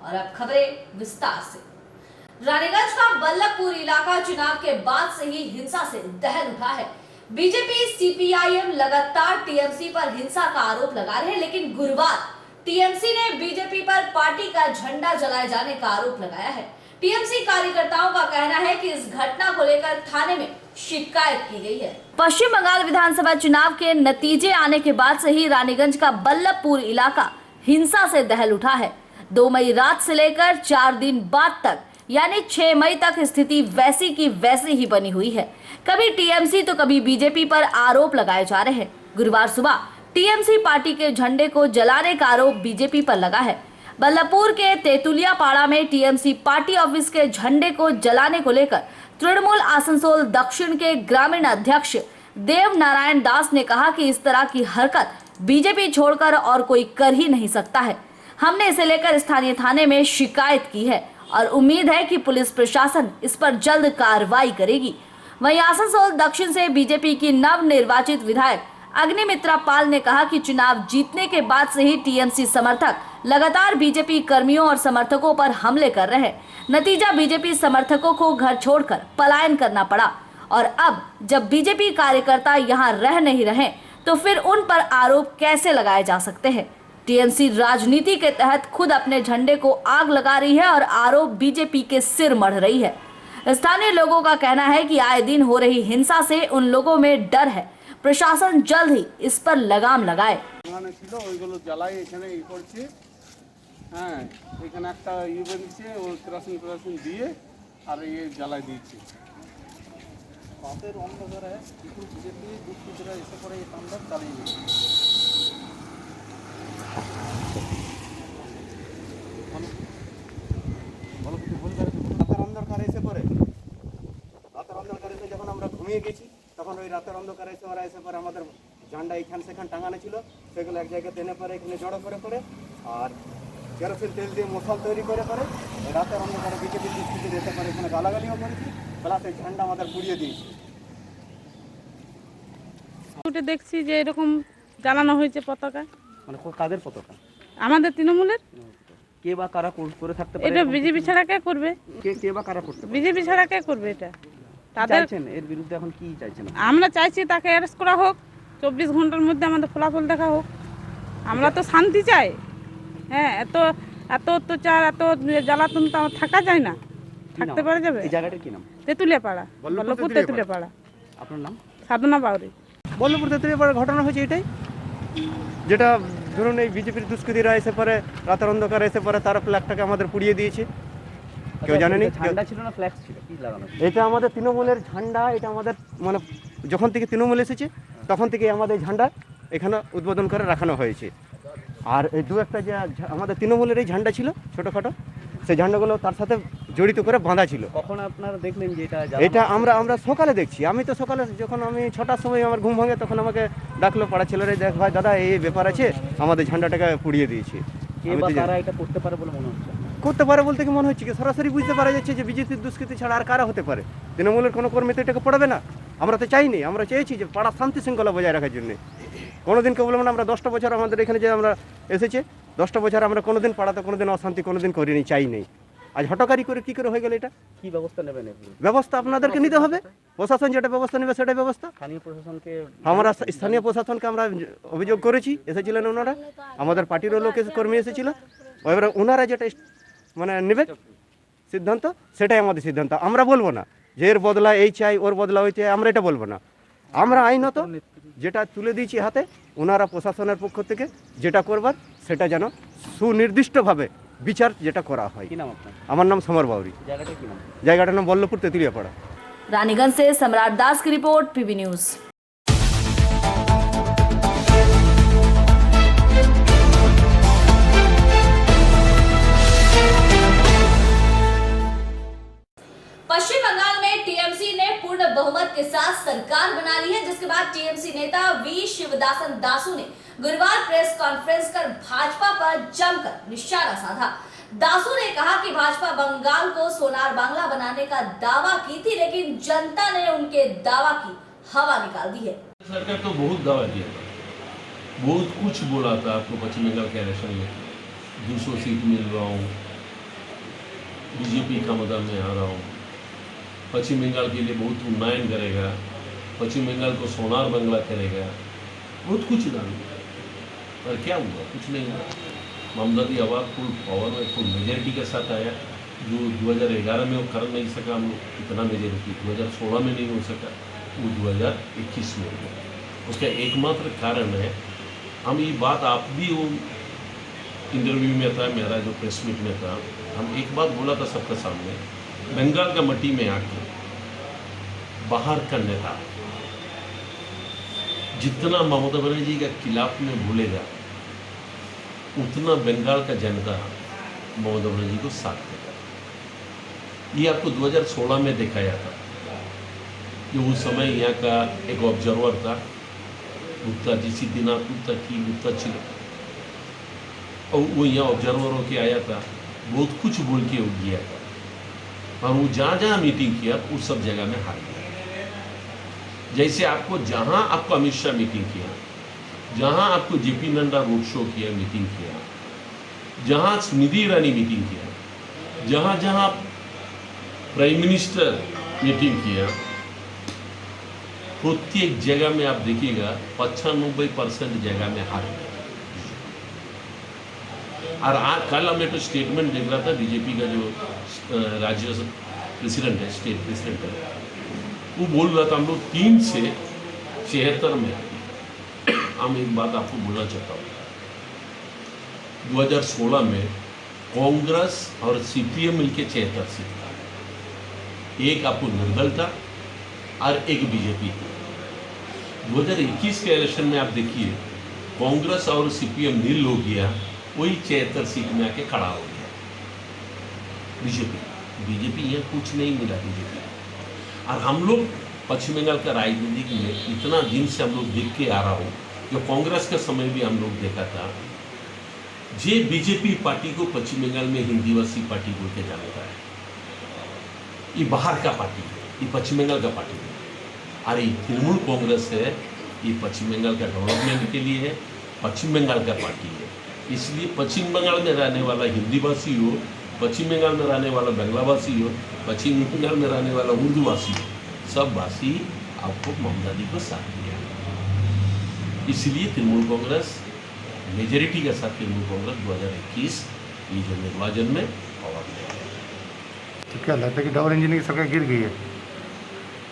और अब खबरें विस्तार से। रानीगंज का बल्लभपुर इलाका चुनाव के बाद से ही हिंसा से दहल उठा है। बीजेपी सीपीआईएम लगातार टीएमसी पर हिंसा का आरोप लगा रहे हैं, लेकिन गुरुवार टीएमसी ने बीजेपी पर पार्टी का झंडा जलाए जाने का आरोप लगाया है। टीएमसी कार्यकर्ताओं का कहना है कि इस घटना को लेकर थाने में शिकायत की गई है। पश्चिम बंगाल विधानसभा चुनाव के नतीजे आने के बाद से ही रानीगंज का बल्लभपुर इलाका हिंसा से दहल उठा है। 2 मई रात से लेकर 4 दिन बाद तक यानी 6 मई तक स्थिति वैसी की वैसी ही बनी हुई है। कभी टीएमसी तो कभी बीजेपी पर आरोप लगाए जा रहे हैं। गुरुवार सुबह टीएमसी पार्टी के झंडे को जलाने का आरोप बीजेपी पर लगा है। बल्लभपुर के तेतुलिया पाड़ा में टीएमसी पार्टी ऑफिस के झंडे को जलाने को लेकर तृणमूल आसनसोल दक्षिण के ग्रामीण अध्यक्ष देव नारायण दास ने कहा कि इस तरह की हरकत बीजेपी छोड़कर और कोई कर ही नहीं सकता है। हमने इसे लेकर स्थानीय थाने में शिकायत की है और उम्मीद है कि पुलिस प्रशासन इस पर जल्द कार्रवाई करेगी। वहीं आसनसोल दक्षिण से बीजेपी की नव निर्वाचित विधायक अग्निमित्रा पाल ने कहा कि चुनाव जीतने के बाद से ही टीएमसी समर्थक लगातार बीजेपी कर्मियों और समर्थकों पर हमले कर रहे हैं। नतीजा बीजेपी समर्थकों को घर छोड़कर पलायन करना पड़ा और अब जब बीजेपी कार्यकर्ता यहां रह नहीं रहे तो फिर उन पर आरोप कैसे लगाए जा सकते हैं। टीएमसी राजनीति के तहत खुद अपने झंडे को आग लगा रही है और आरोप बीजेपी के सिर मढ़ रही है। स्थानीय लोगों का कहना है कि आए दिन हो रही हिंसा से उन लोगों में डर है। प्रशासन जल्द ही इस पर लगाम लगाए। যখন আমরা ঘুমিয়ে গেছি তখন ওই রাতের অন্ধকারে এসে ওরা এসে পরে আমাদের ঝান্ডা এখানে সেখানে টাঙানো ছিল, সেগুলো এক জায়গায় টেনে পরে এখানে জড়ো করে আর কেরোসিন তেল দিয়ে মশাল তৈরি করে রাতের অন্ধকারে বিজেপি দুষ্কৃতীরা এসে পরে এখানে গালাগালিও করেছি, প্লাস এই ঝান্ডা আমাদের পুড়িয়ে দিয়েছি। দেখছি যে এরকম জ্বালানো হয়েছে পতাকা। মানে কাদের পতাকা? আমাদের তৃণমূলের। কে বা কারা করে থাকতে পারে? এটা বিজেপি ছাড়া কে করবে? কে বা কারা করতে পারে? বিজেপি ছাড়া কে করবে এটা? তাদের চাইছেন এর বিরুদ্ধে এখন কি চাইছেন? আমরা চাইছি তাকে অ্যারেস্ট করা হোক, 24 ঘন্টার মধ্যে আমাদের ফলাফল দেখা হোক। আমরা তো শান্তি চাই। হ্যাঁ, এত অত্যাচার, এত জ্বালাতন তো থাকা যায় না, থাকতে পারা যাবে? এই জায়গাটার কি নাম? তেতুলিয়া পাড়া, বল্লভপুর তেতুলিয়া পাড়া। আপনার নাম? সাধনা বাউরি। বল্লভপুর তেতুলিয়া পাড়ার ঘটনা হয়েছে এটাই, যেটা ধরুন এই বিজেপির দুষ্কৃতীরা এসে পরে রাতের অন্ধকারে এসে পরে তার ফ্ল্যাগটাকে আমাদের পুড়িয়ে দিয়েছে। কেউ জানেনি ঝান্ডা ছিল না ফ্ল্যাগ ছিল, কি লাগানো? এটা আমাদের তৃণমূলের ঝান্ডা। এটা আমাদের মানে যখন থেকে তৃণমূল এসেছে তখন থেকে আমাদের ঝান্ডা এখানে উদ্বোধন করে রাখানো হয়েছে। আর এই দু একটা যে আমাদের তৃণমূলের এই ঝান্ডা ছিল ছোটোখাটো, সেই ঝান্ডাগুলো তার সাথে জড়িত করে বাঁধা ছিল। কখন আপনারা দেখলেন যে এটা? আমরা সকালে দেখছি। আমি তো সকালে যখন আমি 6টার সময় আমার ঘুম ভাঙে তখন আমাকে ডাকলো পাড়া ছেলেরা, দেখ ভাই দাদা এই ব্যাপার আছে, আমাদের ঝান্ডাটাকে পুড়িয়ে দিয়েছে। এটা করতে পারে বলে মনে হচ্ছে? করতে পারে বলতে কি মনে হচ্ছে কি সরাসরি বুঝতে পারা যাচ্ছে যে বিজেপির দুষ্কৃতি ছাড়া আর কারা হতে পারে? তৃণমূলের কোনো কর্মী তো এটাকে পড়াবে না। আমরা তো চাইনি, আমরা চেয়েছি যে পাড়ার শান্তি শৃঙ্খলা বজায় রাখার জন্য। কোনোদিন কেউ বলবো না আমরা 10টা বছর আমাদের এখানে যে আমরা এসেছে 10টা বছর আমরা কোনোদিন পাড়াতে কোনোদিন অশান্তি কোনোদিন করিনি, চাই নেই। আজ হটকারি করে কি করে হয়ে গেল? এটা কি ব্যবস্থা নেবেন? ব্যবস্থা আপনাদেরকে নিতে হবে। প্রশাসন যেটা ব্যবস্থা নেবে সেটাই ব্যবস্থা। স্থানীয় প্রশাসনকে স্থানীয় প্রশাসনকে আমরা অভিযোগ করেছি, এসেছিলেন ওনারা, আমাদের পার্টিরও লোক কর্মী এসেছিল। এবারে ওনারা যেটা মানে নেবে সিদ্ধান্ত সেটাই আমাদের সিদ্ধান্ত। আমরা বলবো না যে এর বদলা এই চাই ওর বদলা ওই চাই, আমরা এটা বলবো না। আমরা আইনত যেটা তুলে দিয়েছি হাতে, ওনারা প্রশাসনের পক্ষ থেকে যেটা করবার সেটা যেন সুনির্দিষ্টভাবে বিচার যেটা করা হয়। কি নাম আপনার? আমার নাম সমর বাউরি। জায়গাটা কি নাম? জায়গাটার নাম বল্লভপুর তেতুলিয়া পাড়া। रानीगंज से सम्राट दास की रिपोर्ट, पीबी न्यूज। पश्चिम बंगाल में टीएमसी ने पूर्ण बहुमत के साथ सरकार बना ली है, जिसके बाद टीएमसी नेता वी शिवदासन दासू ने गुरुवार प्रेस कॉन्फ्रेंस कर भाजपा पर जमकर निशाना साधा। दासू ने कहा कि भाजपा बंगाल को सोनार बांग्ला बनाने का दावा की थी, लेकिन जनता ने उनके दावा की हवा निकाल दी है। सरकार तो बहुत दावा दिया था, बहुत कुछ बोला था आपको पश्चिम बंगाल के इलेक्शन में 200 सीट मिल रहा हूँ, बीजेपी क्षमता में आ रहा हूँ, पश्चिम बंगाल के लिए बहुत उन्नयन करेगा, पश्चिम बंगाल को सोनार बंगला करेगा, बहुत कुछ डालूंगा। पर क्या हुआ? कुछ नहीं हुआ। ममता दी आवाज़ फुल पावर में फुल मेजोरिटी के साथ आया, जो 2011 में वो कर नहीं सका हम लोग, इतना मेजोरिटी 2016 में नहीं हो सका, वो 2021 में हुआ। उसका एकमात्र कारण है, हम ये बात आप भी वो इंटरव्यू में था, मेरा जो प्रेस मीट में था, हम एक बात बोला था सबके सामने, बंगाल का मट्टी में आके बाहर का नेता जितना ममता बनर्जी के खिलाफ में बोलेगा, उतना बंगाल का जनता ममता बनर्जी को साथ देगा। ये आपको 2016 में दिखाया था, जो उस समय यहाँ का एक ऑब्जर्वर था गुप्ता जी, सिद्धिनाथ गुप्ता की गुप्ता चिल, और वो यहाँ ऑब्जर्वर होके आया था, बहुत कुछ बोल के हो गया था, और वो जहाँ जहाँ मीटिंग किया उस सब जगह में हार गया। जैसे आपको जहाँ आपको अमित शाह मीटिंग किया, जहाँ आपको जेपी नड्डा रोड शो किया, मीटिंग किया, जहाँ स्मृति ईरानी मीटिंग किया, जहाँ जहाँ प्राइम मिनिस्टर मीटिंग किया, प्रत्येक जगह में आप देखिएगा 95% जगह में हार गया। और आज कल हम एक स्टेटमेंट देख रहा था, बीजेपी का जो राज्य प्रेसिडेंट है, स्टेट प्रेसिडेंट है, वो बोल रहा था हम लोग 3 से 76 में। हम एक बात आपको बोलना चाहता हूँ, 2016 में कांग्रेस और सीपीएम मिलके 76 सीट था, एक आपको निर्दल था और एक बीजेपी थी। 2021 के इलेक्शन में आप देखिए, कांग्रेस और सीपीएम नील हो गया, वही 76 सीट में आके खड़ा हो गया बीजेपी। यहाँ कुछ नहीं मिला बीजेपी। और हम लोग पश्चिम बंगाल का राजनीतिक में इतना दिन से हम लोग देख के आ रहा हूँ, जो कांग्रेस के समय भी हम लोग देखा था, जे बीजेपी पार्टी को पश्चिम बंगाल में हिंदीवासी पार्टी बोल के जानता है। ये बाहर का पार्टी है, ये पश्चिम बंगाल का पार्टी है। और ये तृणमूल कांग्रेस है, ये पश्चिम बंगाल का डेवलपमेंट के लिए है, पश्चिम बंगाल का पार्टी है। इसलिए पश्चिम बंगाल में रहने वाला हिंदीवासी हो, पश्चिम बंगाल में रहने वाला बांग्लाभाषी हो, पश्चिम बंगाल में रहने वाला उर्दूवासी हो, सब भाषी आपको ममता दी को साथ दिया। इसलिए तृणमूल कांग्रेस मेजोरिटी के साथ तृणमूल कांग्रेस 2021 ये जो निर्वाचन में पावर में। तो क्या लगता है कि डबल इंजन की सरकार गिर गई है,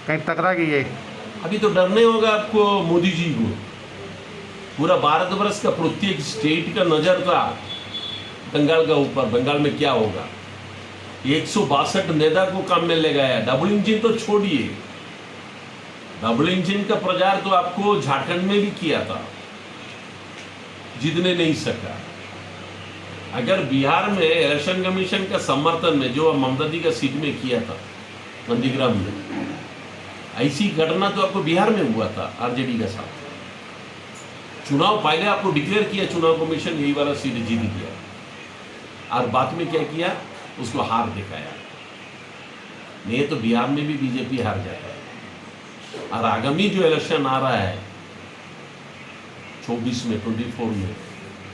कहीं टकरा गई है? अभी तो डरने होगा आपको मोदी जी को। पूरा भारतवर्ष का प्रत्येक स्टेट का नजर था बंगाल का ऊपर, बंगाल में क्या होगा। 162 नेता को काम में ले गया। डबल इंजन तो छोड़िए, डबल इंजन का प्रचार तो आपको झारखंड में भी किया था, जीतने नहीं सका। अगर बिहार में इलेक्शन कमीशन का समर्थन में जो ममता दी का सीट में किया था नंदीग्राम में, ऐसी घटना तो आपको बिहार में हुआ था आरजेडी के साथ। चुनाव पहले आपको डिक्लेयर किया चुनाव कमीशन, यही वाला सीट जीत गया, और बाद में क्या किया, उसको हार दिखाया। नहीं तो बिहार में भी बीजेपी हार जाता है। और आगामी जो इलेक्शन आ रहा है 24 में 24 में,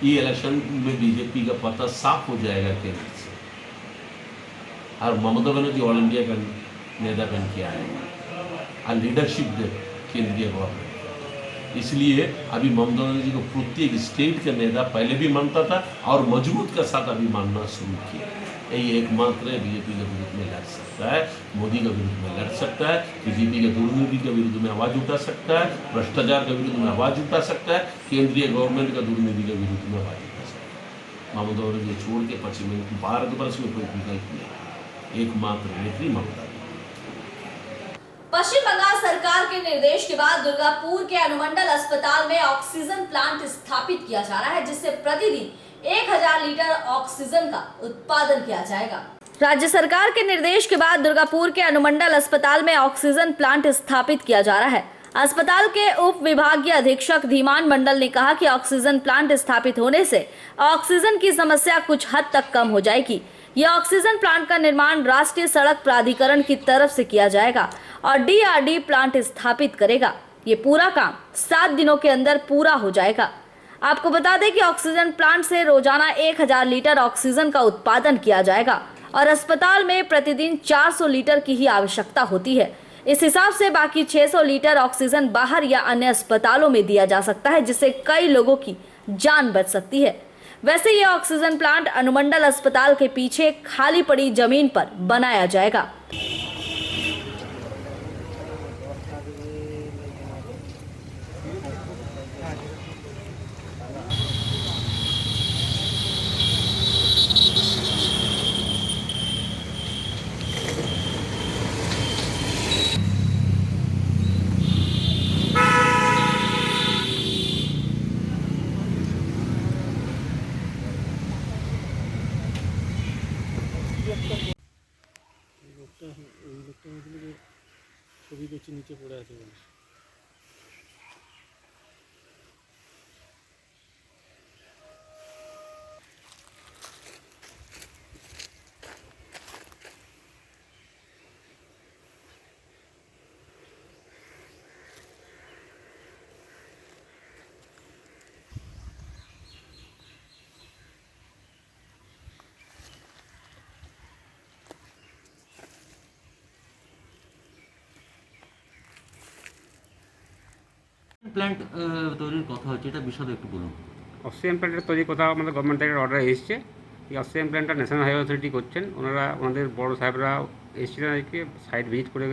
ये इलेक्शन में बीजेपी का पता साफ हो जाएगा केंद्र से। और ममता बनर्जी ऑल इंडिया का नेता बन के आएगा और लीडरशिप दे केंद्रीय गवर्नमेंट। इसलिए अभी ममता बनर्जी को प्रत्येक स्टेट का नेता पहले भी मानता था और मजबूत के साथ अभी मानना शुरू किया। यही एकमात्र है बीजेपी के विरुद्ध में लड़ सकता है, मोदी के विरुद्ध में लड़ सकता है, बीजेपी के दुर्नीति के विरुद्ध में आवाज़ उठा सकता है, भ्रष्टाचार के विरुद्ध में आवाज़ उठा सकता है, केंद्रीय गवर्नमेंट का दुर्नीति के विरुद्ध में आवाज़ उठा सकता है। ममता बनर्जी छोड़ के पश्चिम भारतवर्ष में कोई विकल्प नहीं, एकमात्र नेत्री ममता। पश्चिम बंगाल सरकार के निर्देश के बाद दुर्गापुर के अनुमंडल अस्पताल में ऑक्सीजन प्लांट स्थापित किया जा रहा है, जिससे प्रतिदिन 1000 लीटर ऑक्सीजन का उत्पादन किया जाएगा। राज्य सरकार के निर्देश के बाद दुर्गापुर के अनुमंडल अस्पताल में ऑक्सीजन प्लांट स्थापित किया जा रहा है। अस्पताल के उप विभागीय अधीक्षक धीमान मंडल ने कहा कि ऑक्सीजन प्लांट स्थापित होने से ऑक्सीजन की समस्या कुछ हद तक कम हो जाएगी। यह ऑक्सीजन प्लांट का निर्माण राष्ट्रीय सड़क प्राधिकरण की तरफ से किया जाएगा और DRD प्लांट स्थापित करेगा। ये पूरा काम 7 दिनों के अंदर पूरा हो जाएगा। आपको बता दें कि ऑक्सीजन प्लांट से रोजाना 1000 लीटर ऑक्सीजन का उत्पादन किया जाएगा और अस्पताल में प्रतिदिन 400 लीटर की ही आवश्यकता होती है। इस हिसाब से बाकी 600 लीटर ऑक्सीजन बाहर या अन्य अस्पतालों में दिया जा सकता है, जिससे कई लोगों की जान बच सकती है। वैसे ये ऑक्सीजन प्लांट अनुमंडल अस्पताल के पीछे खाली पड़ी जमीन पर बनाया जाएगा। ছবি করছে নিচে পড়ে আছে বলে। প্ল্যান্ট তৈরির কথা হচ্ছে, এটা বিশদে একটু বলুন। অক্সিজেন প্ল্যান্টের তৈরির কথা আমাদের গভর্নমেন্ট থেকে অর্ডার এসেছে। এই অক্সিজেন প্ল্যান্টটা ন্যাশনাল হাইওয়ে অথরিটি করছেন। ওনারা আমাদের বড় সাহেবরা এসেছিলেন, আজকে সাইট ভিজিট করে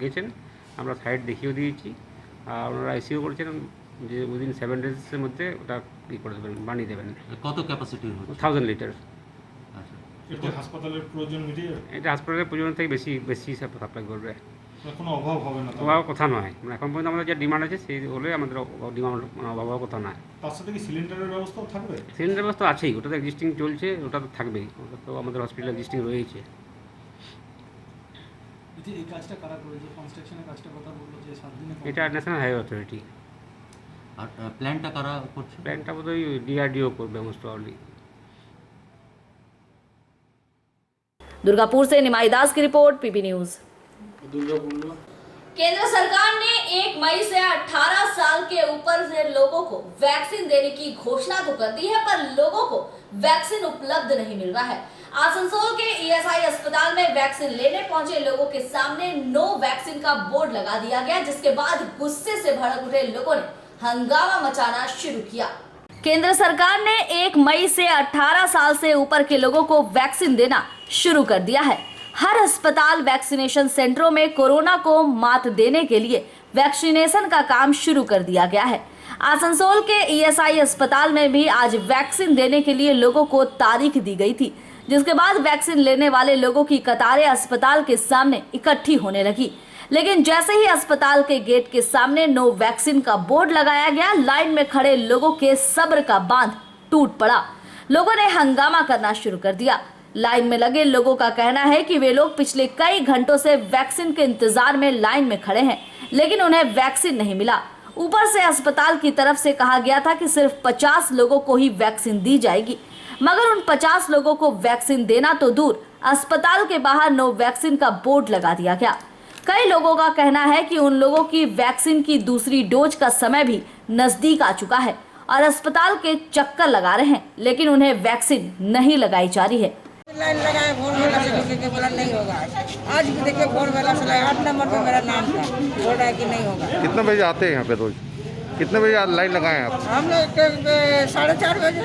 গেছেন, আমরা সাইট দেখিয়েও দিয়েছি। আর ওনারা এসিও করেছেন যে উইদিন 7 ডেজের মধ্যে ওটা ই করে দেবেন, বানিয়ে দেবেন। কত ক্যাপাসিটি হচ্ছে? 1000 লিটার। আচ্ছা, এটা হাসপাতালের প্রয়োজন মিটিয়ে এটা হাসপাতালের প্রয়োজন থেকে বেশি সাপ্লাই করবে, কোনো অভাব হবে না। অভাব কথা নয়। মানে এখন পর্যন্ত আমাদের যে ডিমান্ড আছে সেই হলে আমাদের ডিমান্ড অভাব কথা নয়। তার সাথে কি সিলিন্ডারের ব্যবস্থাও থাকবে? সিলিন্ডার ব্যবস্থা আছেই, ওটা তো এক্সিস্টিং চলছে, ওটা তো থাকবেই, ওটা তো আমাদের হসপিটাল এক্সিস্টিং রয়েছে। এই কাজটা কারা করেছে? কনস্ট্রাকশনের কাজটা কথা বললো যে 7 দিনে এটা ন্যাশনাল হাইওয়ে অথরিটি। আর প্ল্যানটা কারা করছে? প্ল্যানটা বোধহয় ডিআরডিও করবে মোস্ট প্রবাবলি। दुर्गापुर से निमाई दास की रिपोर्ट, पीपी न्यूज। केंद्र सरकार ने 1 मई से 18 साल के ऊपर से लोगों को वैक्सीन देने की घोषणा तो कर दी है, पर लोगों को वैक्सीन उपलब्ध नहीं मिल रहा है। आसनसोल के ईएसआई अस्पताल में वैक्सीन लेने पहुंचे लोगों के सामने नो वैक्सीन का बोर्ड लगा दिया गया, जिसके बाद गुस्से से भड़क उठे लोगों ने हंगामा मचाना शुरू किया। केंद्र सरकार ने 1 मई से 18 साल से ऊपर के लोगों को वैक्सीन देना शुरू कर दिया है। हर अस्पताल वैक्सीनेशन सेंटरों में कोरोना को मात देने के लिए वैक्सीनेशन का काम शुरू कर दिया गया है। आसनसोल के ईएसआई अस्पताल में भी आज वैक्सीन देने के लिए लोगों को तारीख दी गई थी, जिसके बाद वैक्सीन लेने वाले लोगों की कतारें अस्पताल के सामने इकट्ठी होने लगी। लेकिन जैसे ही अस्पताल के गेट के सामने नो वैक्सीन का बोर्ड लगाया गया, लाइन में खड़े लोगों के सब्र का बांध टूट पड़ा। लोगों ने हंगामा करना शुरू कर दिया। लाइन में लगे लोगों का कहना है कि वे लोग पिछले कई घंटों से वैक्सीन के इंतजार में लाइन में खड़े हैं, लेकिन उन्हें वैक्सीन नहीं मिला। ऊपर से अस्पताल की तरफ से कहा गया था कि सिर्फ 50 लोगों को ही वैक्सीन दी जाएगी, मगर उन 50 लोगों को वैक्सीन देना तो दूर, अस्पताल के बाहर नो वैक्सीन का बोर्ड लगा दिया गया। कई लोगों का कहना है कि उन लोगों की वैक्सीन की दूसरी डोज का समय भी नजदीक आ चुका है और अस्पताल के चक्कर लगा रहे हैं, लेकिन उन्हें वैक्सीन नहीं लगाई जा रही है। लाइन लगाए भोर वाला से किसी के बोला नहीं होगा। आज भी देखिए भोर वाला से 8 नंबर पे मेरा नाम था, बोल रहा है कि नहीं होगा। कितने बजे आते हैं यहाँ पे रोज? कितने बजे लाइन लगाए आप? हम लोग 4:30 बजे।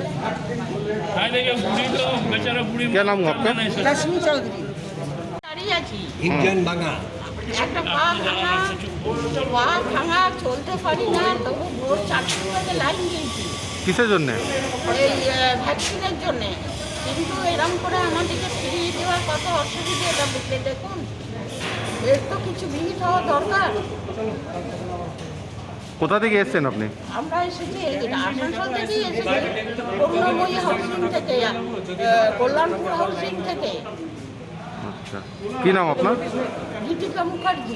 क्या नाम है आपका? लक्ष्मी चौधरी। একটা পা ভাঙা চলতে পারি না, তবু ভোর 4টা বাজে লাইন দিয়েছি কিসের জন্য? এই ভ্যাকসিনের জন্যে। কিন্তু এরম করে আমাদেরকে ফিরিয়ে দেওয়ার কত অসুবিধা, এটা বুঝলে দেখুন। এর তো কিছু বিহিত হওয়া দরকার। কোথা থেকে এসেছেন আপনি? আমরা এসেছি আসানসোল থেকেই এসেছি, করুণাময়ী হাউসিং থেকে, কল্যাণপুর হাউসিং থেকে। আচ্ছা, কি নাম আপনার? গীতিকা মুখার্জি।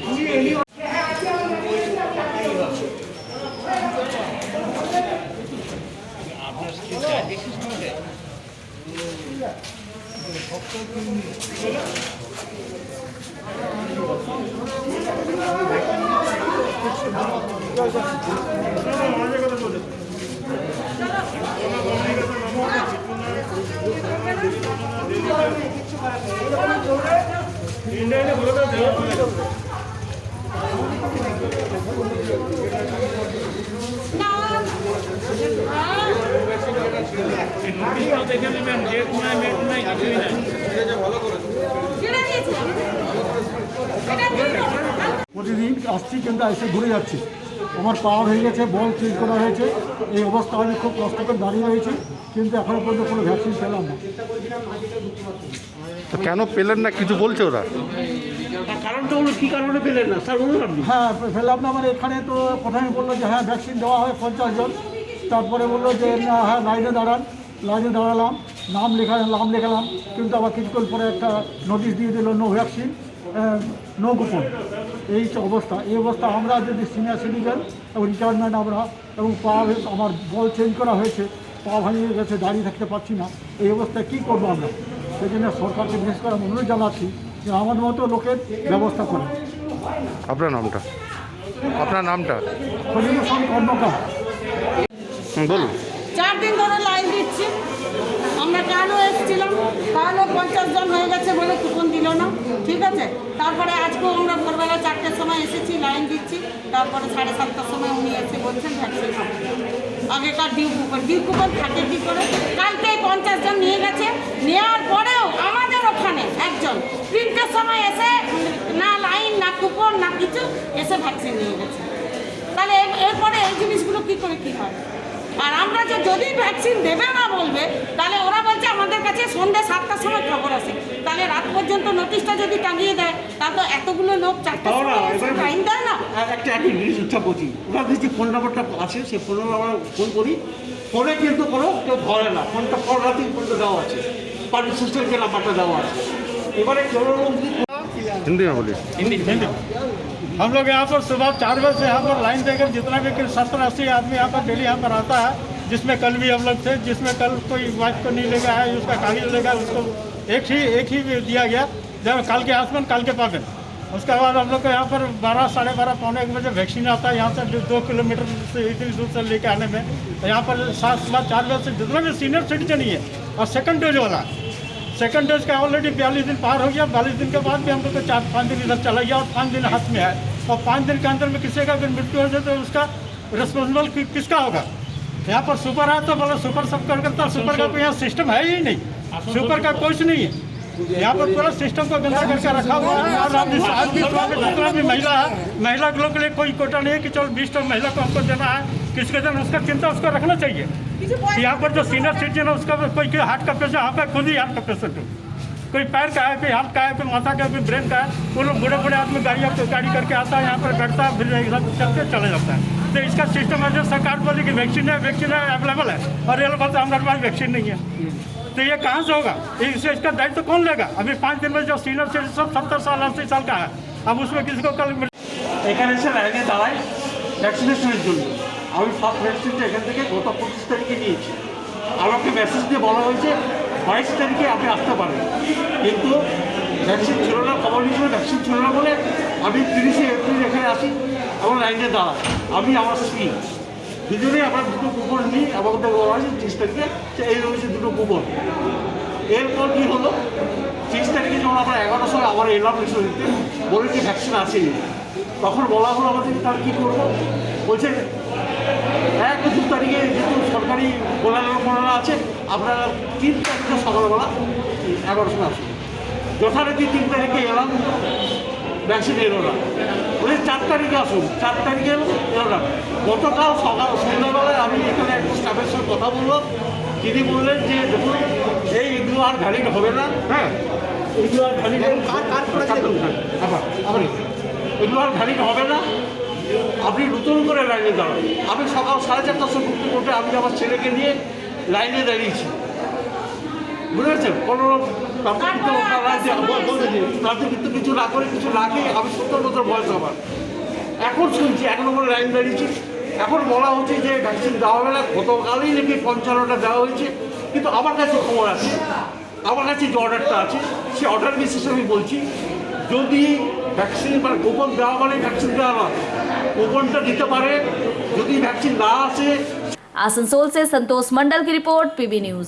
কিছু প্রতিদিন আসছি কিন্তু এসে ঘুরে যাচ্ছি, আমার পাওয়ার হয়ে গেছে, বল চেঞ্জ করা হয়েছে, এই অবস্থা আমি খুব কষ্ট করে দাঁড়িয়ে রয়েছি, কিন্তু এখনো পর্যন্ত কোনো ভ্যাকসিন পেলাম না। তো কেন পেলেন না কিছু বলছে ওরা? কারণটা হলো কি কারণে পেলেন না স্যার বলুন আপনি? হ্যাঁ পেলাম না, মানে এখানে তো প্রথমে বললো যে হ্যাঁ ভ্যাকসিন দেওয়া হয় 50 জন, তারপরে বললো যে না হ্যাঁ লাইনে দাঁড়ালাম, নাম লেখালাম, কিন্তু আবার কিছুক্ষণ পরে একটা নোটিশ দিয়ে দিল নো ভ্যাকসিন, নো কুপন। এই অবস্থা, আমরা যদি সিনিয়র সিটিজেন এবং রিটায়ারমেন্ট আমরা এবং আমার বল চেঞ্জ করা হয়েছে, পা ভাঙিয়ে গেছে, দাঁড়িয়ে থাকতে পারছি না, এই অবস্থায় কী করবো আমরা? সেই জন্য সরকারকে বিশেষ করে অনুরোধ জানাচ্ছি যে আমাদের মতো লোকের ব্যবস্থা করে। আপনার নামটা? খলিলুর কর্মকার। বলুন। 4 দিন ধরে লাইন দিচ্ছি, আমরা কেন এসেছিলাম, তাহলে 50 জন হয়ে গেছে বলে কুপন দিল না, ঠিক আছে। তারপরে আজকেও আমরা ভোরবেলা 4টের সময় এসেছি, লাইন দিচ্ছি, তারপরে 7:30টার সময় উনি এসে বলছেন ভ্যাকসিন হবে। আগেকার ডিউ কুপন থাকে কী করে? কালকে 50 জন নিয়ে গেছে, নেওয়ার পরেও আমাদের ওখানে একজন 3টের সময় এসে না লাইন না কুপন না কিছু, এসে ভ্যাকসিন নিয়ে গেছে। তাহলে এরপরে এই জিনিসগুলো কী করে কী হয়? আর আমরা যদি ভ্যাকসিন দেবে না বলবে, তাহলে ওরা বলছে আমাদের কাছে সন্ধ্যে 7টার সময় খবর আসে, তাহলে রাত পর্যন্ত নোটিশটা যদি টাঙিয়ে দেয়, তাহলে তো এতগুলো লোক 4টার সময় টাইম দেয় না। একটা জিনিস উঠা বলছি, ওরা যে ফোন নাম্বারটা আছে সেই ফোন নাম্বার আমরা ফোন করি, ফোনে কিন্তু কোনো কেউ ধরে না, ফোনটা পর রাতেই ফোনটা দেওয়া আছে, পার্টি সিস্টেমকে নাম্বারটা দেওয়া আছে। এবারে কেউ हिंदी में बोलिए। हिंदी। हम लोग यहाँ पर सुबह 4 बजे से यहाँ पर लाइन देकर जितना भी 70-80 आदमी यहाँ पर डेली यहाँ पर आता है, जिसमें कल भी हम लोग थे, जिसमें कल कोई वाइफ को नहीं लेगा है, उसका कागज लेगा, उसको एक ही दिया गया, जब कल के आसमान कल के पागल। उसके बाद हम लोग को यहाँ पर 12, साढ़े 12, पौने 1 बजे वैक्सीन आता है, यहाँ से 2 किलोमीटर से इतनी दूर से लेके आने में। यहाँ पर 4 बजे से जितना भी सीनियर सिटीजन ही है, और सेकंड डोज वाला, सेकंड डोज का ऑलरेडी 42 दिन पार हो गया। 42 दिन के बाद भी हम लोग को 4-5 दिन इधर चला गया, और 5 दिन हाथ में है, और 5 दिन के अंदर में किसी का अगर मृत्यु हो जाए तो उसका रिस्पॉन्सिबल किसका होगा? यहाँ पर सुपर है तो बोलो सुपर सब करता, सुपर का कोई यहाँ सिस्टम है ही नहीं, सुपर का कुछ नहीं है। यहाँ पर पूरा सिस्टम को गंदा करके रखा हुआ है। और जितना भी महिला लोग के लिए कोई कोटा नहीं है कि चलो 20 महिला को हमको देना है, किसके देना, उसका चिंता उसको रखना चाहिए। यहाँ पर जो सीनियर सिटीजन है उसका कोई हार्ट का पेशेंट, यहाँ पर खुद ही हार्ट का पेशेंट हो, कोई पैर का है, कोई हाथ का है, कोई माथा का है, कोई ब्रेन का है, वो लोग बड़े आदमी गाड़ी करके आता है, यहाँ पर बैठता है, फिर चलते चले जाता है। तो इसका सिस्टम है जो सरकार बोली कि वैक्सीन है अवेलेबल है, और ये लोग बोलते हैं हमारे पास वैक्सीन नहीं है, तो ये कहाँ से होगा? इसका दायित्व तो कौन लेगा? अभी 5 दिन में जो सीनियर सिटीजन सब 70 साल 80 साल का है, अब उसमें किसी को कल এখানে এসে লাইনে দাঁড়ায় ভ্যাকসিনেশনের জন্য। আমি ফার্স্ট ভ্যাকসিনটা এখান থেকে গত 25 তারিখে নিয়েছি। আমাকে মেসেজ দিয়ে বলা হয়েছে 22 তারিখে আপনি আসতে পারেন, কিন্তু ভ্যাকসিন ছিল না, খবর হিসেবে ভ্যাকসিন ছিল না বলে আমি 30শে এপ্রিল এখানে আসি, আমার লাইনে দাঁড়াই। আমি আমার স্ত্রী দুজনেই আমরা 2টো কুপন নিই, আমাকে বলা হয়েছে 30 তারিখে এই রয়েছে 2টো কুপন। এরপর কী হলো, 30 তারিখে যখন আমরা 11টার সময় আবার এলাম এসে দিতে, বলে যে ভ্যাকসিন আসেনি, তখন বলা হলো আমাদের তার কী করবো, বলছে 1-2 তারিখে যেহেতু সরকারি গোলালা আছে, আপনারা 3 তারিখে সকালবেলা 11টার সময় আসুন। যথারীতি 3 তারিখে এলাম, ভ্যাকসিন এলো না, বলে 4 তারিখে আসুন, 4 তারিখে এলো না। গতকাল সন্ধ্যাবেলায় আমি এখানে একটা স্টাফের সঙ্গে কথা বললাম, তিনি বললেন যে দেখুন এইগুলো আর ভ্যালিড হবে না, হ্যাঁ এগুলো আর ভ্যালিড এগুলো আর ভ্যালিড হবে না, আপনি নতুন করে লাইনে দাঁড়ান। আমি সকাল 4:30টার সময় বুকিং করতে আমি আমার ছেলেকে নিয়ে লাইনে দাঁড়িয়েছি, বুঝেছেন? কোনো কিন্তু কিছু না করে কিছু না খেয়ে আমি 70 বছর বয়স আমার, এখন শুনছি 1 নম্বরে লাইন দাঁড়িয়েছি। এখন বলা হচ্ছে যে ভ্যাকসিন দেওয়া হবে না, গতকালই নাকি 55টা দেওয়া হয়েছে, কিন্তু আমার কাছে খবর আছে, আমার কাছে যে অর্ডারটা আছে সেই অর্ডার বিশেষ আমি বলছি, যদি ভ্যাকসিন মানে কুপন দেওয়া মানে ভ্যাকসিন দেওয়া না, কুপনটা দিতে পারে, যদি ভ্যাকসিন না আসে। आसनसोल से संतोष मंडल की रिपोर्ट, पीबी न्यूज।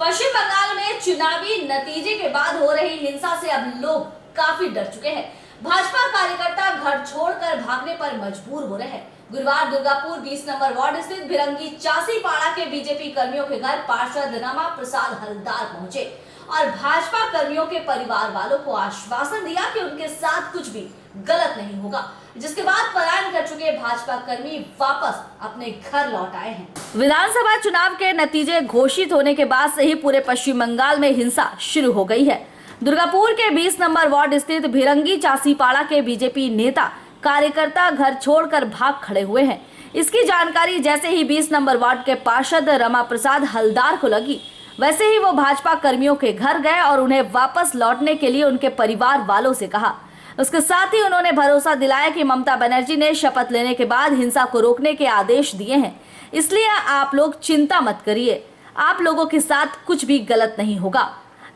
पश्चिम बंगाल में चुनावी नतीजे के बाद हो रही हिंसा से अब लोग काफी डर चुके हैं। भाजपा कार्यकर्ता घर छोड़कर भागने पर मजबूर हो रहे हैं। गुरुवार दुर्गापुर 20 नंबर वार्ड स्थित भिरंगी चासीपाड़ा के बीजेपी कर्मियों के घर पार्षद रमा प्रसाद हलदार पहुंचे और भाजपा कर्मियों के परिवार वालों को आश्वासन दिया कि उनके साथ कुछ भी गलत नहीं होगा, जिसके बाद पलायन कर चुके भाजपा कर्मी वापस अपने घर लौट आए हैं। विधानसभा चुनाव के नतीजे घोषित होने के बाद से ही पूरे पश्चिम बंगाल में हिंसा शुरू हो गई है। दुर्गापुर के 20 नंबर वार्ड स्थित भिरंगी चासीपाड़ा के बीजेपी नेता कार्यकर्ता घर छोड़कर भाग खड़े हुए हैं। इसकी जानकारी जैसे ही 20 नंबर वार्ड के पार्षद रमा प्रसाद हलदार को लगी, वैसे ही वो भाजपा कर्मियों के घर गए और उन्हें वापस लौटने के लिए उनके परिवार वालों से कहा। उसके साथ ही उन्होंने भरोसा दिलाया कि ममता बनर्जी ने शपथ लेने के बाद हिंसा को रोकने के आदेश दिए हैं, इसलिए आप लोग चिंता मत करिए, आप लोगों के साथ कुछ भी गलत नहीं होगा।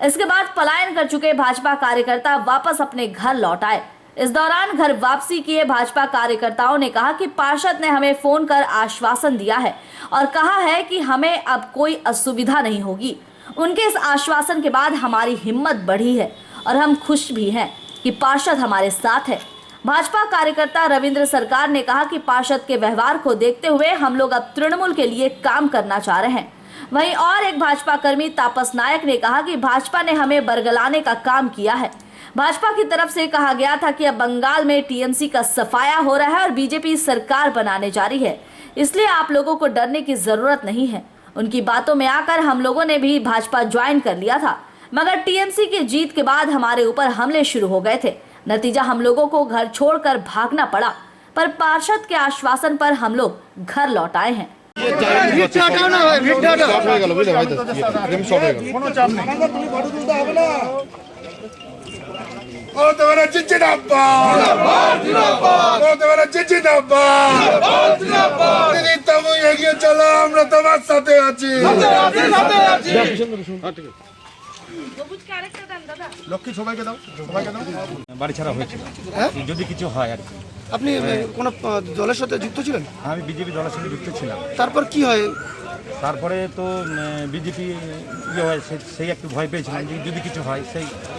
इसके बाद पलायन कर चुके भाजपा कार्यकर्ता वापस अपने घर लौट आए। इस दौरान घर वापसी किए भाजपा कार्यकर्ताओं ने कहा कि पार्षद ने हमें फोन कर आश्वासन दिया है और कहा है कि हमें अब कोई असुविधा नहीं होगी। उनके इस आश्वासन के बाद हमारी हिम्मत बढ़ी है और हम खुश भी हैं कि पार्षद हमारे साथ है। भाजपा कार्यकर्ता रविंद्र सरकार ने कहा कि पार्षद के व्यवहार को देखते हुए हम लोग अब तृणमूल के लिए काम करना चाह रहे हैं। वहीं और एक भाजपा कर्मी तापस नायक ने कहा कि भाजपा ने हमें बरगलाने का काम किया है। भाजपा की तरफ से कहा गया था कि अब बंगाल में टीएमसी का सफाया हो रहा है और बीजेपी सरकार बनाने जा रही है, इसलिए आप लोगों को डरने की जरूरत नहीं है। उनकी बातों में आकर हम लोगों ने भी भाजपा ज्वाइन कर लिया था, मगर टीएमसी की जीत के बाद हमारे ऊपर हमले शुरू हो गए थे। नतीजा हम लोगों को घर छोड़कर भागना पड़ा, पर पार्षद के आश्वासन पर हम लोग घर लौट आए हैं। লক্ষ্মী সবাইকে দাও, সবাইকে দাও। বাড়ি ছাড়া হয়েছিল যদি কিছু হয় আর কি। আপনি কোন দলের সাথে যুক্ত ছিলেন? আমি বিজেপি দলের সাথে যুক্ত ছিলাম। তারপর কি হয়? তারপরে তো বিজেপি ইয়ে হয়, সেই একটু ভয় পেয়েছিলাম যে যদি কিছু হয়,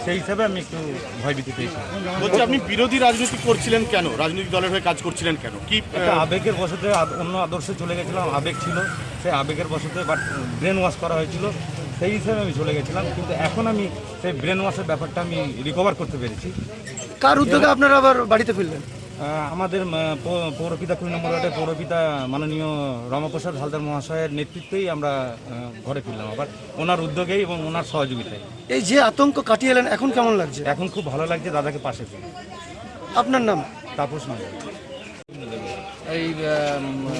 সেই হিসাবে আমি একটু ভয়ভীতি পেয়েছিলাম। বলছি আপনি বিরোধী রাজনীতি করছিলেন কেন? রাজনৈতিক দলের হয়ে কাজ করছিলেন কেন? কি একটা আবেগের বশতে অন্য আদর্শে চলে গেছিলাম, আবেগ ছিল, সেই আবেগের বশতে বাট ব্রেন ওয়াশ করা হয়েছিল, সেই হিসাবে আমি চলে গেছিলাম। কিন্তু এখন আমি সেই ব্রেন ওয়াশের ব্যাপারটা আমি রিকভার করতে পেরেছি। কার উদ্যোগে আপনারা আবার বাড়িতে ফিরলেন? আমাদের পৌরপিতা 2 নম্বর ওয়ার্ডের পৌরপিতা মাননীয় রমাপ্রসাদ হালদার মহাশয়ের নেতৃত্বেই আমরা ঘরে ফিরলাম আবার, ওনার উদ্যোগেই এবং ওনার সহযোগিতায়। এই যে আতঙ্ক কাটিয়ে এলেন, এখন কেমন লাগছে? এখন খুব ভালো লাগছে দাদাকে পাশে পেয়ে। আপনার নাম? তাপস মণ্ডল। এই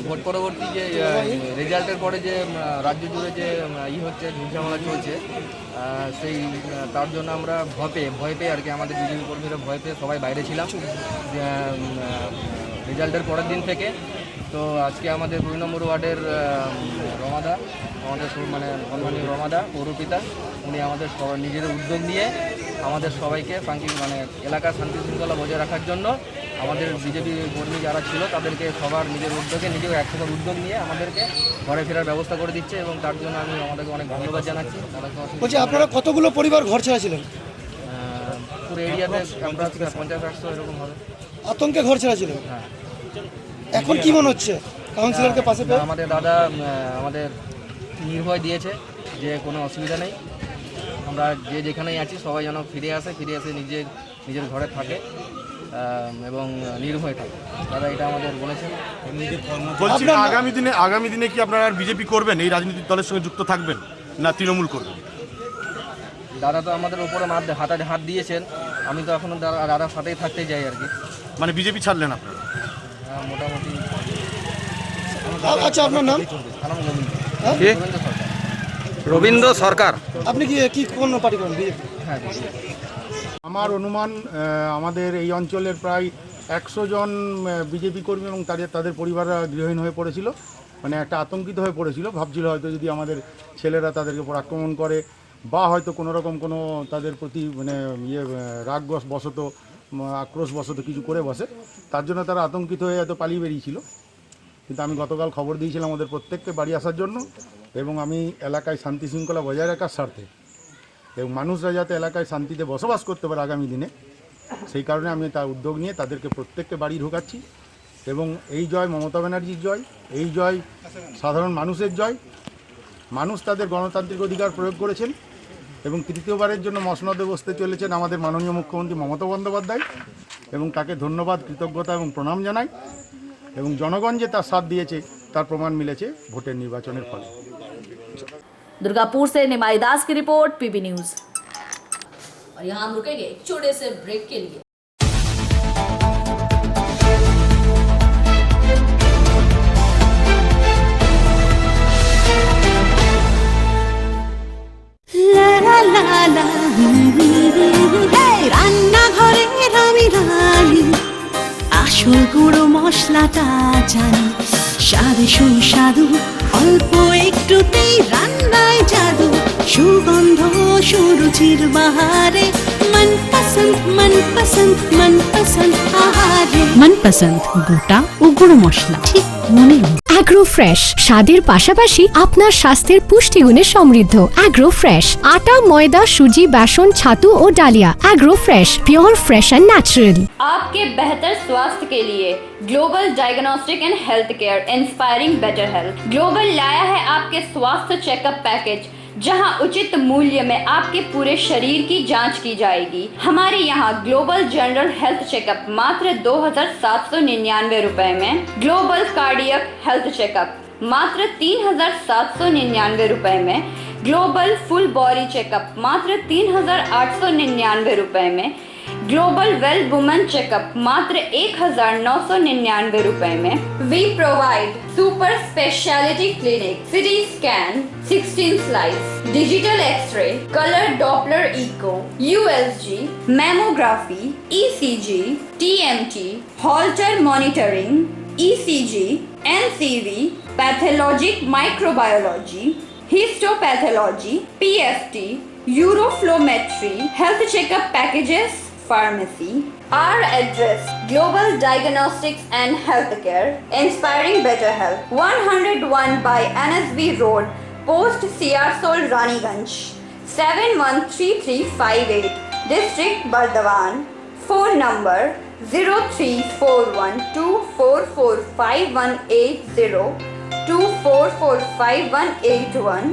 ভোট পরবর্তী যে রেজাল্টের পরে যে রাজ্য জুড়ে যে হচ্ছে ঝামেলা চলছে, সেই তার জন্য আমরা ভয় পেয়ে আর কি, আমাদের বিজেপি কর্মীরা ভয় পেয়ে সবাই বাইরে ছিলাম রেজাল্টের পরের দিন থেকে। তো আজকে আমাদের 2 নম্বর ওয়ার্ডের রমাদা, আমাদের মানে সম্মানীয় রমাদা পৌরপিতা, উনি আমাদের নিজের উদ্যোগ নিয়ে আমাদের সবাইকে মানে এলাকার শান্তি শৃঙ্খলা বজায় রাখার জন্য আমাদের বিজেপি কর্মী যারা ছিল তাদেরকে সবার নিজের উদ্যোগে নিজেও একসাথে উদ্যোগ নিয়ে আমাদেরকে ঘরে ফেরার ব্যবস্থা করে দিচ্ছে এবং তার জন্য আমি আমাদেরকে অনেক ধন্যবাদ জানাচ্ছি। বলছি আপনারা কতগুলো পরিবার ঘর ছেড়ে ছিলেন? পুরো এরিয়াতে 50-100 এরকম হবে। আতঙ্কে ঘর ছেড়ে ছিলেন? হ্যাঁ। এখন কি মনে হচ্ছে কাউন্সিলরকে পাশে পেয়ে? আমাদের দাদা আমাদের নির্ভয় দিয়েছে যে কোনো অসুবিধা নেই, আমরা যে যেখানেই আছি সবাই যেন ফিরে আসে নিজের ঘরে থাকে এবং নির্ভয় থাকে। দাদা এটা আমাদের বলেছেন। বলছি আগামী দিনে কি আপনারা বিজেপি করবেন, এই রাজনৈতিক দলের সঙ্গে যুক্ত থাকবেন না তৃণমূল করবেন? দাদা তো আমাদের উপরে হাত দিয়েছেন, আমি তো এখনো দাদার সাথেই থাকতে চাই আর কি। মানে বিজেপি ছাড়লেন আপনারা? হ্যাঁ, মোটামুটি। আচ্ছা আপনার নাম? রবীন্দ্র সরকার। আপনি কি কোন পার্টি করেন? বিজেপি? হ্যাঁ। আমার অনুমান আমাদের এই অঞ্চলের প্রায় 100 জন বিজেপি কর্মী এবং তাদের পরিবাররা গৃহহীন হয়ে পড়েছিল, মানে একটা আতঙ্কিত হয়ে পড়েছিল, ভাবছিল হয়তো যদি আমাদের ছেলেরা তাদেরকে উপর আক্রমণ করে বা হয়তো কোনো রকম কোনো তাদের প্রতি মানে রাগ বশত আক্রোশ বশত কিছু করে বসে, তার জন্য তারা আতঙ্কিত হয়ে হয়তো পালিয়ে বেরিয়েছিল। কিন্তু আমি গতকাল খবর দিয়েছিলাম আমাদের প্রত্যেককে বাড়ি আসার জন্য, এবং আমি এলাকায় শান্তি শৃঙ্খলা বজায় রাখার স্বার্থে এবং মানুষরা যাতে এলাকায় শান্তিতে বসবাস করতে পারে আগামী দিনে, সেই কারণে আমি তার উদ্যোগ নিয়ে তাদেরকে প্রত্যেককে বাড়ি ঢোকাচ্ছি। এবং এই জয় মমতা ব্যানার্জির জয়, এই জয় সাধারণ মানুষের জয়। মানুষ তাদের গণতান্ত্রিক অধিকার প্রয়োগ করেছেন এবং তৃতীয়বারের জন্য মসনদে বসতে চলেছেন আমাদের মাননীয় মুখ্যমন্ত্রী মমতা বন্দ্যোপাধ্যায়, এবং তাকে ধন্যবাদ, কৃতজ্ঞতা এবং প্রণাম জানাই। এবং জনগণ যে তার সাথ দিয়েছে তার প্রমাণ মিলেছে ভোটের নির্বাচনের ফলে। दुर्गापुर से निमाई दास की रिपोर्ट, पीबी न्यूज। और यहाँ हम रुकेंगे एक छोटे से ब्रेक के लिए। রান্নাঘরের আমি রানী, আসল গুঁড়ো মশলাটা জানি, স্বাদে সুস্বাদু অল্প একটুতেই রান্নায় জাদু, সুগন্ধ সুরুচির বাহারে মনপসন্দ মনপসন্দ মনপসন্দ আহারে, মনপসন্দ গোটা ও গুঁড়ো মশলা ঠিক মনে। অ্যাগ্রো ফ্রেশ স্বাদের পাশাপাশি আপনার স্বাস্থ্যের পুষ্টিগুণে সমৃদ্ধ। অ্যাগ্রো ফ্রেশ আটা, ময়দা, সুজি, বেসন, ছাতু ও ডালিয়া। Agro Fresh pure fresh and natural. आपके बेहतर स्वास्थ्य के लिए global diagnostic and health care inspiring better health. Global लाया है आपके स्वास्थ्य चेकअप पैकेज, जहां उचित मूल्य में आपके पूरे शरीर की जांच की जाएगी। हमारे यहाँ ग्लोबल जनरल हेल्थ चेकअप मात्र 2,799 रुपए में, ग्लोबल कार्डियक हेल्थ चेकअप मात्र 3,799 रुपए में, ग्लोबल फुल बॉडी चेकअप मात्र 3,899 रुपए में, ग्लोबल वेल वुमेन चेकअप मात्र 1,999 रुपए में। We provide super speciality clinic, CT scan, 16 slice, digital x-ray, colour Doppler echo, USG, mammography, ECG, TMT, Holter monitoring, ECG, NCV, pathologic microbiology, histopathology, PFT, uroflowmetry, health checkup packages, pharmacy. Our address: Global Diagnostics and Healthcare, Inspiring Better Health, 101 by NSB Road, Post Siarsol, Raniganj, 713358, District Bardhaman. Phone number 0341244580, 24458181,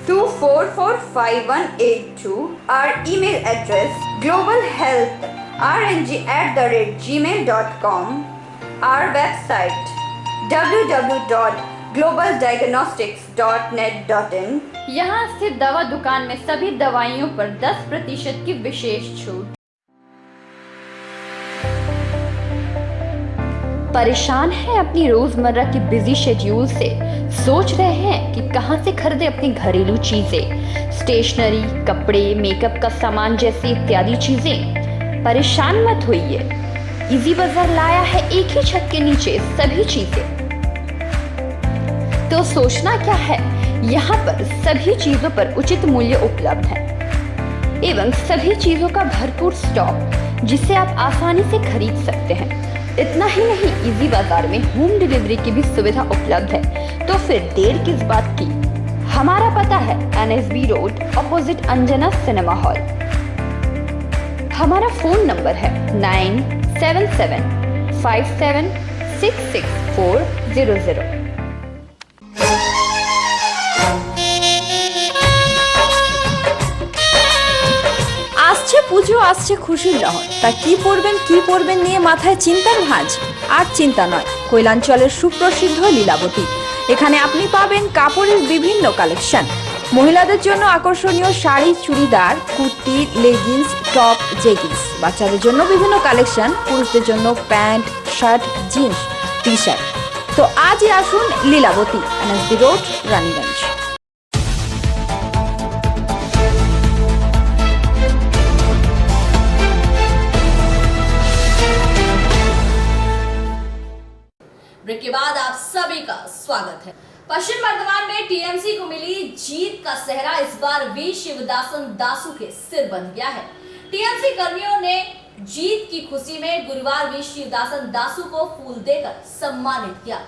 24458182. Our email address: globalhealthrng@gmail.com. Our website: www.globaldiagnostics.net.in. यहाँ स्थित दवा दुकान में सभी दवाइयों पर 10% की विशेष छूट। परेशान है अपनी रोजमर्रा की बिजी शेड्यूल से? सोच रहे हैं कि कहां से खरीदे अपनी घरेलू चीजें, स्टेशनरी, कपड़े, मेकअप का सामान जैसी इत्यादि चीजें? परेशान मत होइए, इजी बाजार लाया है एक ही छत के नीचे सभी चीजें। तो सोचना क्या है, यहाँ पर सभी चीजों पर उचित मूल्य उपलब्ध है एवं सभी चीजों का भरपूर स्टॉक, जिसे आप आसानी से खरीद सकते हैं। इतना ही नहीं, इजी बाजार में होम डिलीवरी की भी सुविधा उपलब्ध है। तो फिर देर किस बात की? हमारा पता है NSB road, opposite Anjana cinema hall. हमारा फोन नंबर है 9775766400। আসছে পুজো, আসছে খুশির লহর, তা কি পরবেন নিয়ে মাথায় চিন্তার ভাঁজ। আর চিন্তা নয়, কৈলাঞ্চলের সুপ্রসিদ্ধ লীলাবতী। এখানে আপনি পাবেন কাপড়ের বিভিন্ন কালেকশন, মহিলাদের জন্য আকর্ষণীয় sari, churidar, kurti, leggings, top, jeggings, বাচ্চাদের জন্য বিভিন্ন কালেকশন, পুরুষদের জন্য pant, shirt, jeans, T-shirt. তো আজই আসুন Lilabati, NSB road, Raniganj. Break के बाद आप सभी का स्वागत है। पश्चिम बर्धमान में टीएमसी को मिली जीत का सेहरा इस बार वी शिवदासन दासू के सिर बन गया है। टीएमसी कर्मियों ने जीत की खुशी में गुरुवार वी शिवदासन दासू को फूल देकर सम्मानित किया।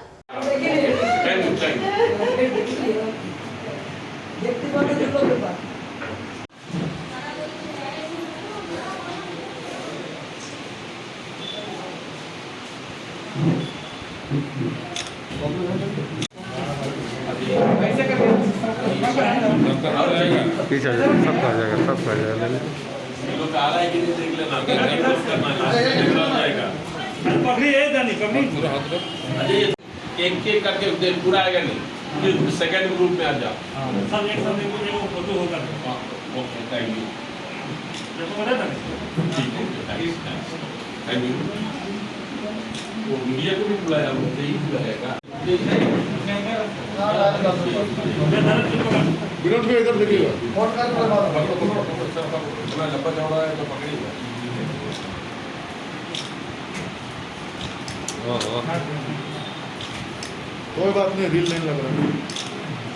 पीछे आ जाएगा, सब आ जाएगा, सब आ जाएगा। लोग आ रहा है कि नहीं देख लेना, जाएगा एक एक करके देख पूरा आएगा नहीं, फिर सेकंड ग्रुप में आ जाओ। फोटो होगा। Okay, thank you. ठीक है, थैंक यू। वो मीडिया को भी बुलाया, उनसे ही बुलाएगा। विनोद भाई इधर देखिएगा। लंबा चौड़ा है तो पकड़िएगा। कोई बात नहीं, रील नहीं लग रहा।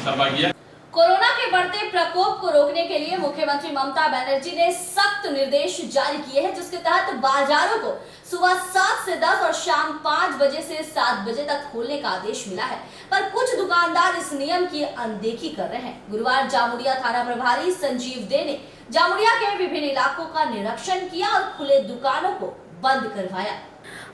सब आ गया। कोरोना के बढ़ते प्रकोप को रोकने के लिए मुख्यमंत्री ममता बनर्जी ने सख्त निर्देश जारी किए हैं, जिसके तहत बाजारों को सुबह 7 से 10 और शाम 5 बजे से 7 बजे तक खोलने का आदेश मिला है, पर कुछ दुकानदार इस नियम की अनदेखी कर रहे हैं। गुरुवार जामुड़िया थाना प्रभारी संजीव दे ने जामुड़िया के विभिन्न इलाकों का निरीक्षण किया और खुले दुकानों को बंद करवाया।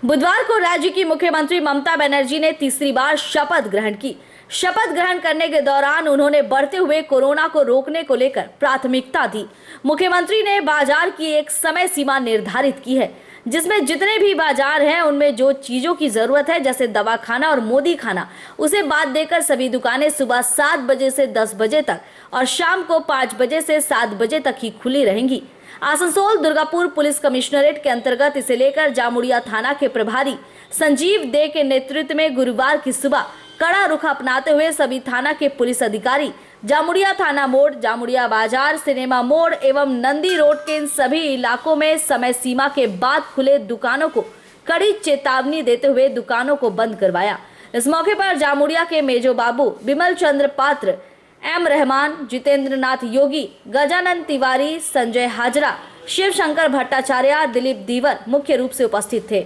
बुधवार को राज्य की मुख्यमंत्री ममता बनर्जी ने तीसरी बार शपथ ग्रहण की। शपथ ग्रहण करने के दौरान उन्होंने बढ़ते हुए कोरोना को रोकने को लेकर प्राथमिकता दी। मुख्यमंत्री ने बाजार की एक समय सीमा निर्धारित की है, जिसमें जितने भी बाजार हैं उनमें जो चीजों की जरूरत है, जैसे दवाखाना और मोदी खाना, उसे बात देकर सभी दुकानें सुबह 7 बजे से 10 बजे तक और शाम को 5 बजे से 7 बजे तक ही खुली रहेंगी। आसनसोल दुर्गापुर पुलिस कमिश्नरेट के अंतर्गत इसे लेकर जामुड़िया थाना के प्रभारी संजीव दे के नेतृत्व में गुरुवार की सुबह कड़ा रुख अपनाते हुए सभी थाना के पुलिस अधिकारी जामुड़िया थाना मोड़, जामुड़िया बाजार, सिनेमा मोड़ एवं नंदी रोड के इन सभी इलाकों में समय सीमा के बाद खुले दुकानों को कड़ी चेतावनी देते हुए दुकानों को बंद करवाया। इस मौके पर जामुड़िया के मेजो बाबू, बिमल चंद्र पात्र, एम रहमान, जितेंद्र नाथ योगी, गजानन तिवारी, संजय हाजरा, शिव शंकर भट्टाचार्य, दिलीप दीवर मुख्य रूप से उपस्थित थे।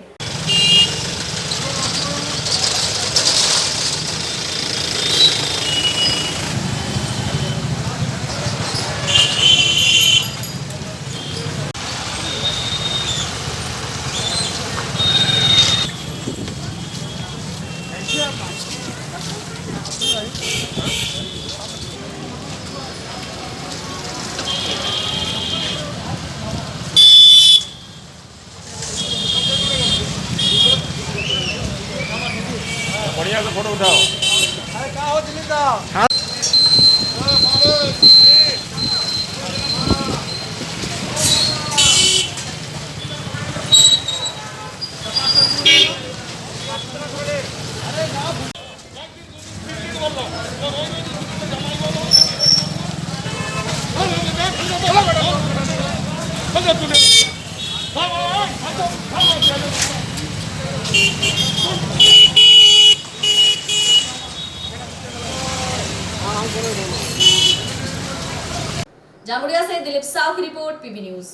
बढ़िया से फोटो उठाओ। जामुड़िया से दिलीप साव की रिपोर्ट, पीबी न्यूज।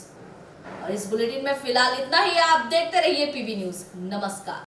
और इस बुलेटिन में फिलहाल इतना ही। आप देखते रहिए पीबी न्यूज। नमस्कार।